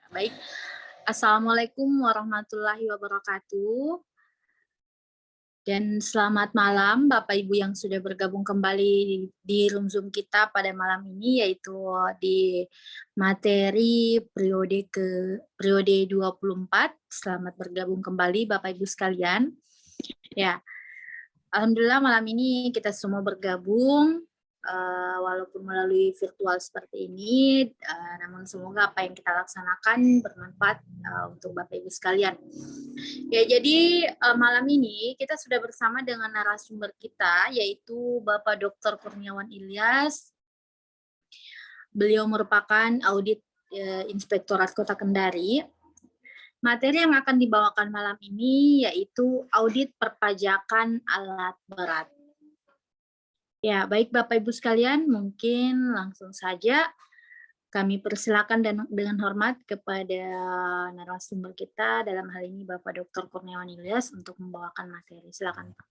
Baik. Assalamualaikum warahmatullahi wabarakatuh. Dan selamat malam Bapak Ibu yang sudah bergabung kembali di room Zoom kita pada malam ini, yaitu di materi periode 24. Selamat bergabung kembali Bapak Ibu sekalian. Ya, alhamdulillah malam ini kita semua bergabung walaupun melalui virtual seperti ini, namun semoga apa yang kita laksanakan bermanfaat untuk Bapak Ibu sekalian. Ya, jadi malam ini kita sudah bersama dengan narasumber kita, yaitu Bapak Dr. Kurniawan Ilyas. Beliau merupakan audit Inspektorat Kota Kendari. Materi yang akan dibawakan malam ini yaitu audit perpajakan alat berat. Ya, baik Bapak Ibu sekalian, mungkin langsung saja kami persilakan dengan hormat kepada narasumber kita, dalam hal ini Bapak Dr. Kurniawan Ilyas, untuk membawakan materi. Silakan Pak.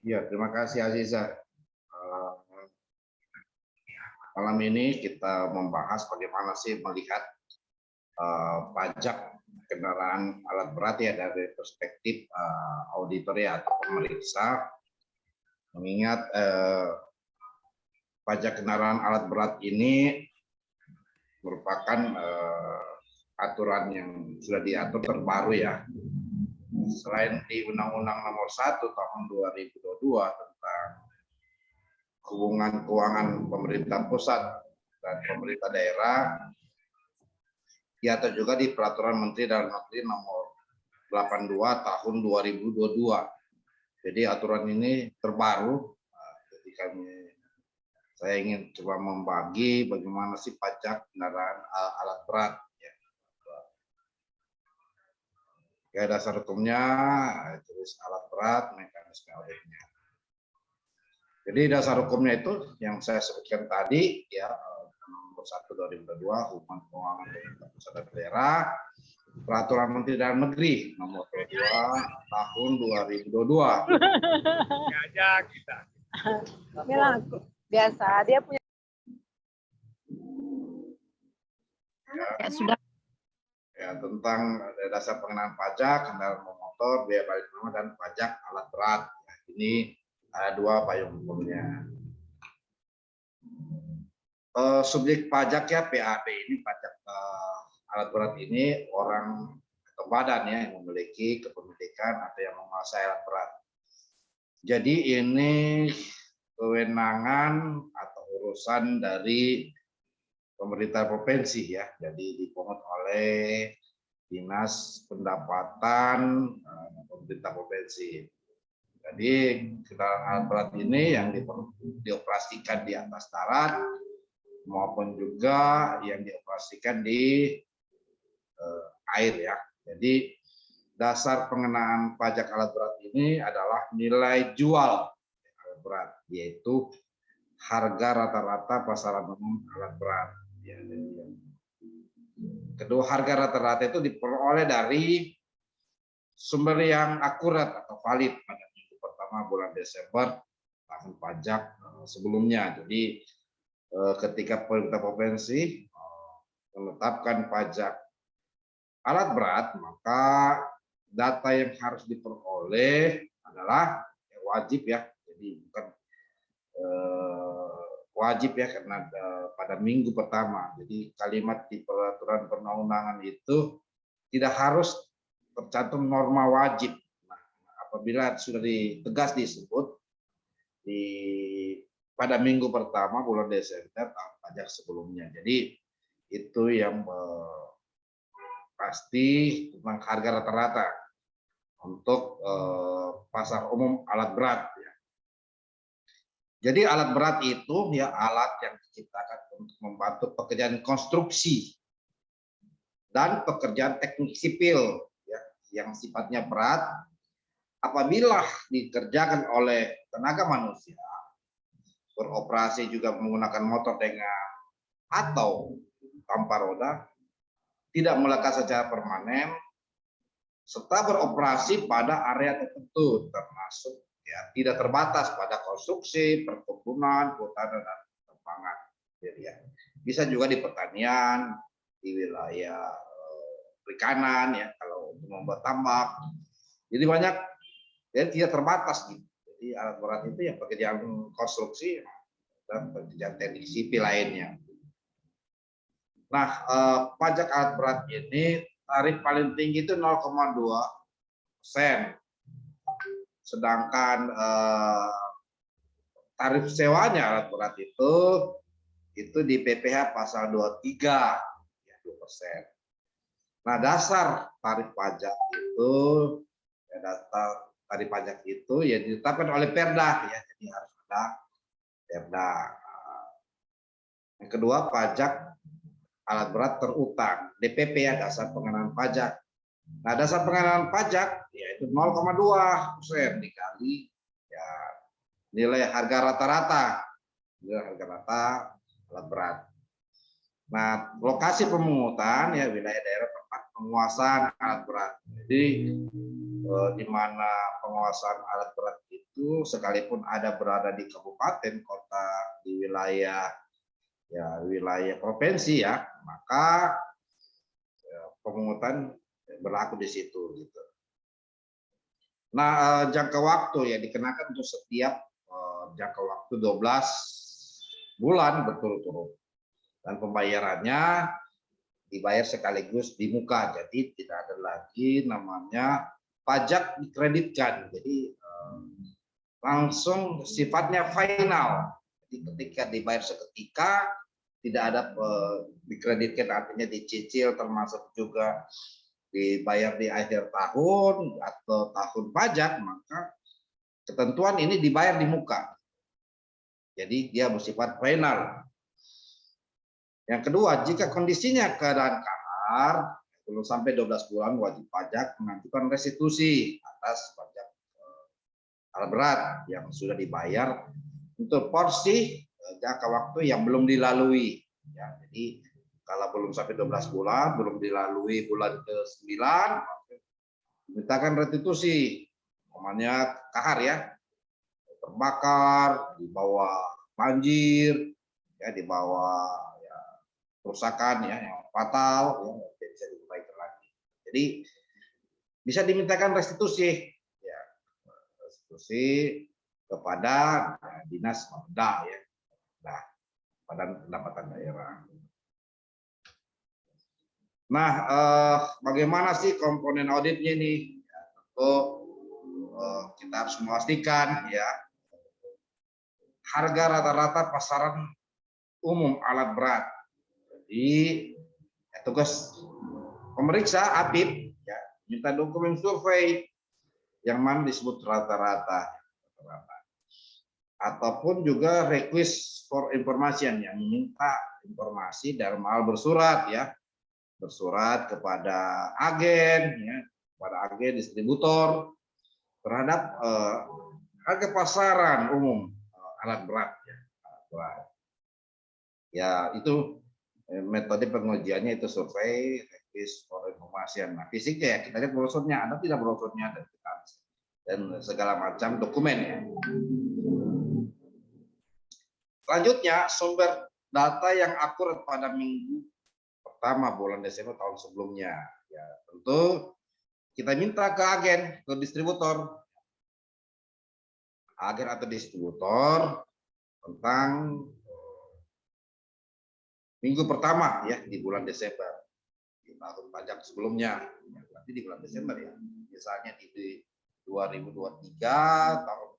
Ya, terima kasih Aziza. Malam ini kita membahas bagaimana sih melihat pajak kendaraan alat berat ya dari perspektif auditor ya atau pemeriksa. Mengingat pajak kendaraan alat berat ini merupakan aturan yang sudah diatur terbaru ya. Selain di Undang-Undang Nomor 1 Tahun 2022 tentang hubungan keuangan pemerintah pusat dan pemerintah daerah, diatur juga di Peraturan Menteri Dalam Negeri Nomor 82 Tahun 2022. Jadi aturan ini terbaru. Jadi saya ingin coba membagi bagaimana sih pajak kendaraan alat berat. Ya, dasar hukumnya tulis alat berat, mekanisme auditnya. Jadi dasar hukumnya itu yang saya sebutkan tadi ya, Nomor 1 2022 hubungan keuangan pemerintah pusat dan daerah, Peraturan Menteri Dalam Negeri Nomor 22 Tahun 2022. Aja kita. Biasa dia punya. Ya, sudah. Ya, tentang dasar pengenaan pajak kendaraan bermotor, biaya balik nama dan pajak alat berat. Ya, ini ada dua payung hukumnya. Subjek pajak ya PAB ini pajak alat berat ini orang atau badan ya yang memiliki kepemilikan atau yang menguasai alat berat. Jadi ini kewenangan atau urusan dari pemerintah provinsi ya, jadi dipungut oleh Dinas Pendapatan pemerintah provinsi. Jadi kendaraan alat berat ini yang dioperasikan di atas darat maupun juga yang dioperasikan di air ya. Jadi dasar pengenaan pajak alat berat ini adalah nilai jual alat berat, yaitu harga rata-rata pasaran umum alat berat. Ya, kedua, harga rata-rata itu diperoleh dari sumber yang akurat atau valid pada minggu pertama bulan Desember tahun pajak sebelumnya. Jadi ketika pemerintah provinsi menetapkan pajak alat berat, maka data yang harus diperoleh adalah wajib ya. Jadi bukan wajib ya, karena pada minggu pertama. Jadi kalimat di peraturan perundang-undangan itu tidak harus tercantum norma wajib. Nah, apabila sudah tegas disebut pada minggu pertama bulan Desember tahun pajak sebelumnya. Jadi itu yang pasti tentang harga rata-rata untuk pasar umum alat berat. Jadi alat berat itu ya alat yang diciptakan untuk membantu pekerjaan konstruksi dan pekerjaan teknik sipil ya, yang sifatnya berat apabila dikerjakan oleh tenaga manusia, beroperasi juga menggunakan motor dengan atau tanpa roda, tidak melekat secara permanen, serta beroperasi pada area tertentu, termasuk ya tidak terbatas pada konstruksi, perkebunan, kehutanan, dan pertambangan. Jadi ya, bisa juga di pertanian, di wilayah perikanan ya, kalau untuk membuat tambak. Jadi banyak, jadi tidak terbatas gitu. Jadi alat berat itu ya pekerjaan konstruksi dan pekerjaan teknik sipil lainnya. Nah, pajak alat berat ini tarif paling tinggi itu 0,2%. Sedangkan tarif sewanya alat berat itu di PPh pasal 23 ya 2%. Nah, dasar tarif pajak itu ya, tarif pajak itu ya ditetapkan oleh Perda ya, jadi harus ada Perda. Yang kedua, pajak alat berat terutang, DPP ya, dasar pengenaan pajak. Nah, dasar pengenaan pajak yaitu 0,2% dikali ya nilai harga rata-rata, nilai harga rata alat berat. Nah, lokasi pemungutan ya wilayah daerah tempat penguasaan alat berat. Jadi di mana penguasaan alat berat itu sekalipun ada berada di kabupaten, kota, di wilayah ya wilayah provinsi ya, maka ya, pemungutan berlaku di situ gitu. Nah, jangka waktu ya dikenakan untuk setiap jangka waktu 12 bulan berturut-turut. Dan pembayarannya dibayar sekaligus di muka, jadi tidak ada lagi namanya pajak dikreditkan. Jadi langsung sifatnya final. Jadi ketika dibayar seketika, tidak ada dikreditkan artinya dicicil, termasuk juga dibayar di akhir tahun atau tahun pajak, maka ketentuan ini dibayar di muka. Jadi dia bersifat final. Yang kedua, jika kondisinya keadaan kahar, belum sampai 12 bulan wajib pajak mengajukan restitusi atas pajak alat berat yang sudah dibayar untuk porsi jangka waktu yang belum dilalui. Ya, jadi kalau belum sampai 12 bulan, belum dilalui bulan ke-9, dimintakan restitusi. Namanya kahar ya, terbakar, di bawah banjir, ya di bawah kerusakan ya yang fatal ya bisa diperbaiki lagi. Jadi bisa dimintakan restitusi ya, restitusi kepada dinas Pemda ya, nah Badan Pendapatan Daerah. Nah, bagaimana sih komponen auditnya ini? Ya, tentu kita harus memastikan ya harga rata-rata pasaran umum alat berat. Jadi ya, tugas pemeriksa APIP ya, minta dokumen survei yang mana disebut rata-rata, ataupun juga request for information yang meminta informasi dalam hal bersurat ya, bersurat kepada agen ya, kepada agen distributor terhadap harga pasaran umum alat berat ya, alat berat. Ya itu metode pengujiannya itu survei, request for information. Nah, fisiknya ya kita lihat brosurnya, ada tidak brosurnya dan segala macam dokumen ya. Selanjutnya, sumber data yang akurat pada minggu pertama bulan Desember tahun sebelumnya. Ya, tentu kita minta ke agen, ke distributor. Agen atau distributor tentang minggu pertama ya di bulan Desember di tahun pajak sebelumnya, ya, berarti di bulan Desember ya, misalnya di 2023 tahun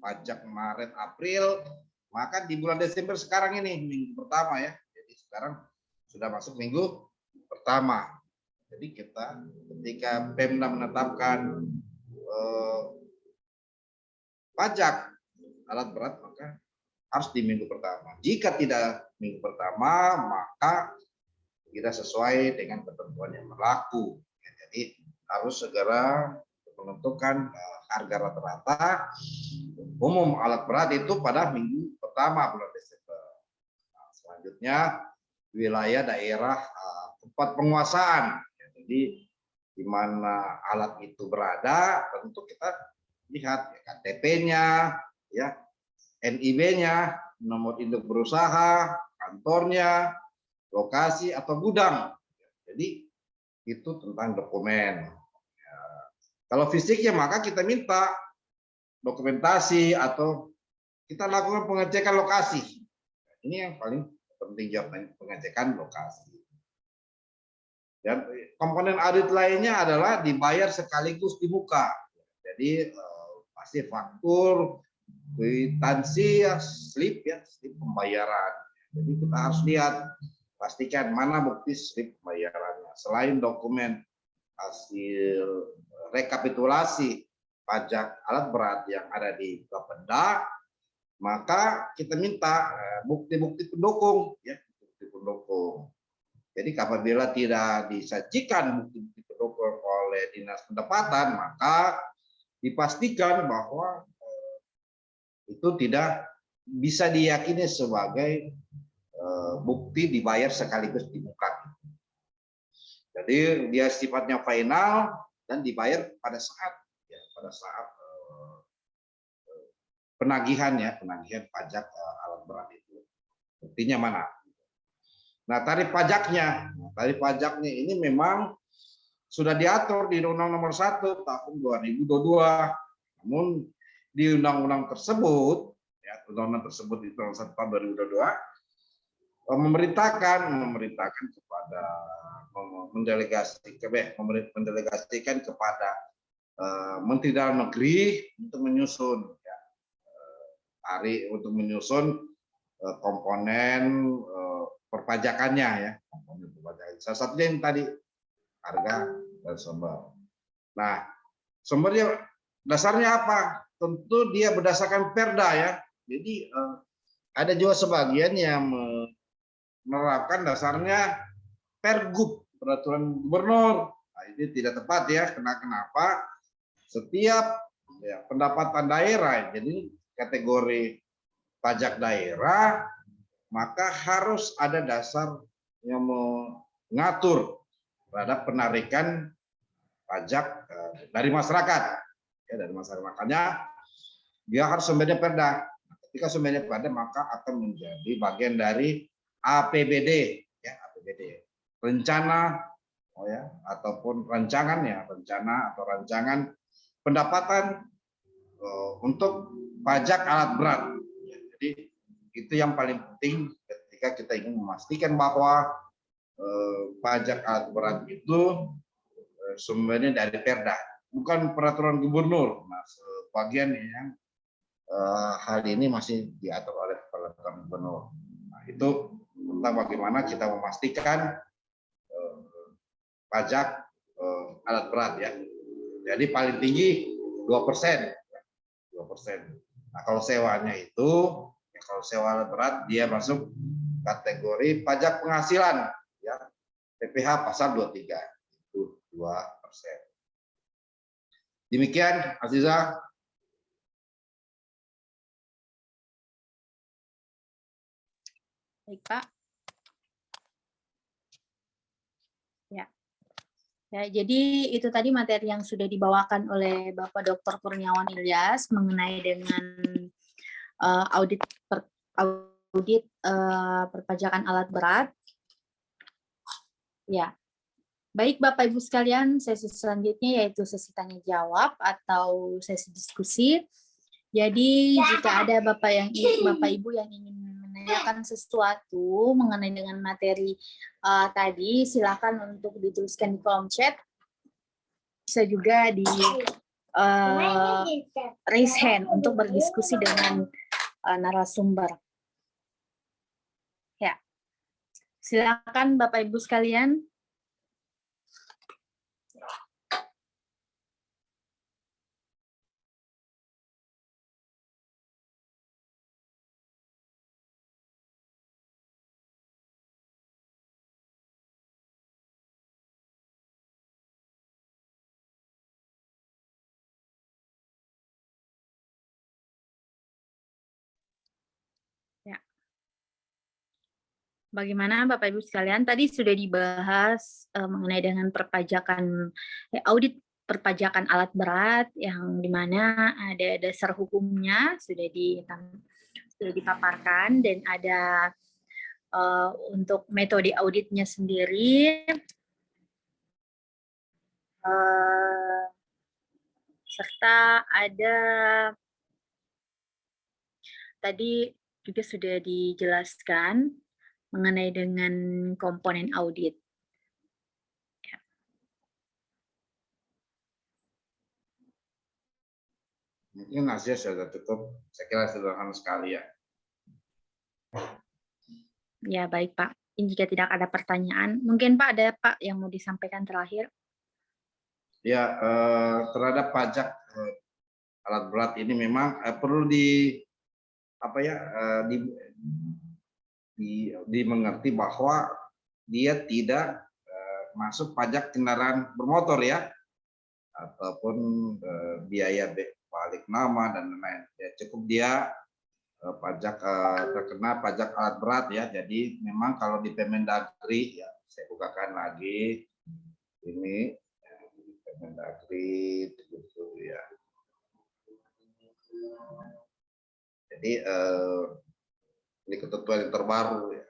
pajak Maret April, maka di bulan Desember sekarang ini minggu pertama ya, jadi sekarang sudah masuk minggu pertama. Jadi kita ketika Pemda menetapkan pajak alat berat maka harus di minggu pertama. Jika tidak minggu pertama, maka tidak sesuai dengan ketentuan yang berlaku. Ya, jadi harus segera menentukan harga umum alat berat itu pada minggu pertama bulan Desember. Nah, Selanjutnya wilayah daerah tempat penguasaan. Jadi di mana alat itu berada, tentu kita lihat ya, KTP-nya, ya, NIB-nya, nomor induk berusaha, kantornya, lokasi atau gudang. Jadi itu tentang dokumen. Ya. Kalau fisiknya maka kita minta dokumentasi atau kita lakukan pengecekan lokasi. Ini yang paling penting, pengecekan lokasi. Dan komponen audit lainnya adalah dibayar sekaligus di muka. Jadi pasti faktur, kwitansi, slip pembayaran. Jadi kita harus lihat, pastikan mana bukti slip pembayarannya. Selain dokumen hasil rekapitulasi pajak alat berat yang ada di Bapenda, maka kita minta bukti-bukti pendukung, ya, bukti pendukung. Jadi apabila tidak disajikan bukti-bukti pendukung oleh Dinas Pendapatan, maka dipastikan bahwa itu tidak bisa diyakini sebagai bukti dibayar sekaligus di muka. Jadi dia sifatnya final dan dibayar pada saat penagihan pajak alat berat itu. Buktinya mana? Nah, tarif pajaknya ini memang sudah diatur di Undang-Undang Nomor 1 tahun 2022. Namun di undang-undang tersebut, ya, undang-undang tersebut di tahun 1 tahun 2022 memerintahkan kepada mendelegasikan kepada Menteri Dalam Negeri untuk menyusun, ya, komponen perpajakannya, ya, komponen perpajakan. Salah satunya yang tadi harga dan sumber. Nah, sumbernya dasarnya apa? Tentu dia berdasarkan Perda, ya. Jadi ada juga sebagian yang menerapkan dasarnya Pergub, peraturan gubernur. Nah, ini tidak tepat, ya. Kenapa? Setiap, ya, pendapatan daerah, jadi kategori pajak daerah, maka harus ada dasar yang mengatur terhadap penarikan pajak dari masyarakat. Ya, dari masyarakat. Makanya dia harus sumbernya Perda. Ketika sumbernya Perda, maka akan menjadi bagian dari APBD, ya, APBD. Rencana, ya, ataupun rancangan pendapatan untuk pajak alat berat. Ya, jadi itu yang paling penting ketika kita ingin memastikan bahwa pajak alat berat itu sumbernya dari Perda, bukan peraturan gubernur. Nah, sebagian yang hal ini masih diatur oleh peraturan gubernur. Nah, itu tentang bagaimana kita memastikan pajak alat berat, ya. Jadi paling tinggi 2%. 2%. Nah, kalau sewanya itu, ya, kalau sewa alat berat dia masuk kategori pajak penghasilan, ya, PPh pasal 23 itu 2%. Demikian, Aziza. Baik, Pak. Ya. Ya, jadi itu tadi materi yang sudah dibawakan oleh Bapak Dr. Kurniawan Ilyas mengenai dengan audit perpajakan alat berat. Ya. Baik Bapak Ibu sekalian, sesi selanjutnya yaitu sesi tanya jawab atau sesi diskusi. Jadi jika ada Bapak Ibu yang ingin menanyakan sesuatu mengenai dengan materi tadi, silakan untuk dituliskan di kolom chat. Bisa juga di raise hand untuk berdiskusi dengan narasumber. Ya, silakan Bapak Ibu sekalian. Ya. Bagaimana Bapak Ibu sekalian, tadi sudah dibahas mengenai dengan perpajakan audit perpajakan alat berat yang dimana ada dasar hukumnya sudah dipaparkan dan ada untuk metode auditnya sendiri serta ada tadi juga sudah dijelaskan mengenai dengan komponen audit. Mungkin Asia sudah cukup, saya kira sederhana sekali ya. Ya, baik Pak. Jika tidak ada pertanyaan, mungkin Pak ada Pak yang mau disampaikan terakhir. Ya, terhadap pajak alat berat ini memang perlu dimengerti bahwa dia tidak masuk pajak kendaraan bermotor ya, ataupun biaya balik nama dan lain-lain. Ya, cukup dia pajak terkena pajak alat berat ya. Jadi memang kalau di Permendagri ya, saya bukakan lagi ini Permendagri itu ya. Jadi ini ketentuan yang terbaru ya,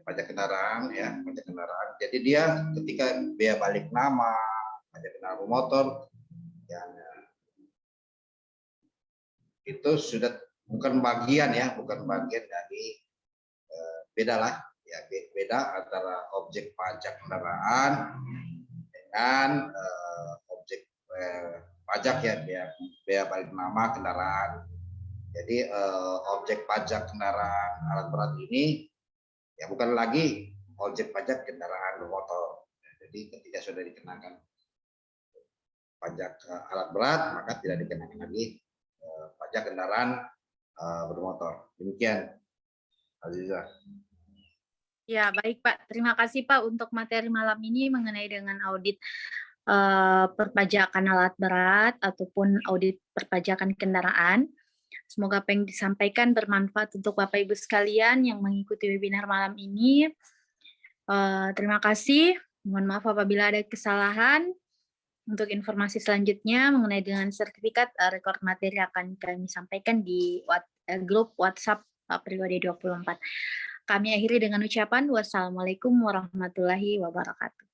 pajak kendaraan ya, pajak kendaraan. Jadi dia ketika biaya balik nama, pajak kendaraan motor ya, itu sudah bukan bagian ya, bukan bagian dari beda lah ya, beda antara objek pajak kendaraan dengan objek pajak ya, biaya balik nama kendaraan. Jadi objek pajak kendaraan alat berat ini ya bukan lagi objek pajak kendaraan bermotor. Jadi ketika sudah dikenakan pajak alat berat, maka tidak dikenakan lagi pajak kendaraan bermotor. Demikian, Aziza. Ya, baik Pak. Terima kasih Pak untuk materi malam ini mengenai dengan audit perpajakan alat berat ataupun audit perpajakan kendaraan. Semoga apa yang disampaikan bermanfaat untuk Bapak Ibu sekalian yang mengikuti webinar malam ini. Terima kasih. Mohon maaf apabila ada kesalahan. Untuk informasi selanjutnya mengenai dengan sertifikat rekor materi akan kami sampaikan di grup WhatsApp Periode 24. Kami akhiri dengan ucapan wassalamualaikum warahmatullahi wabarakatuh.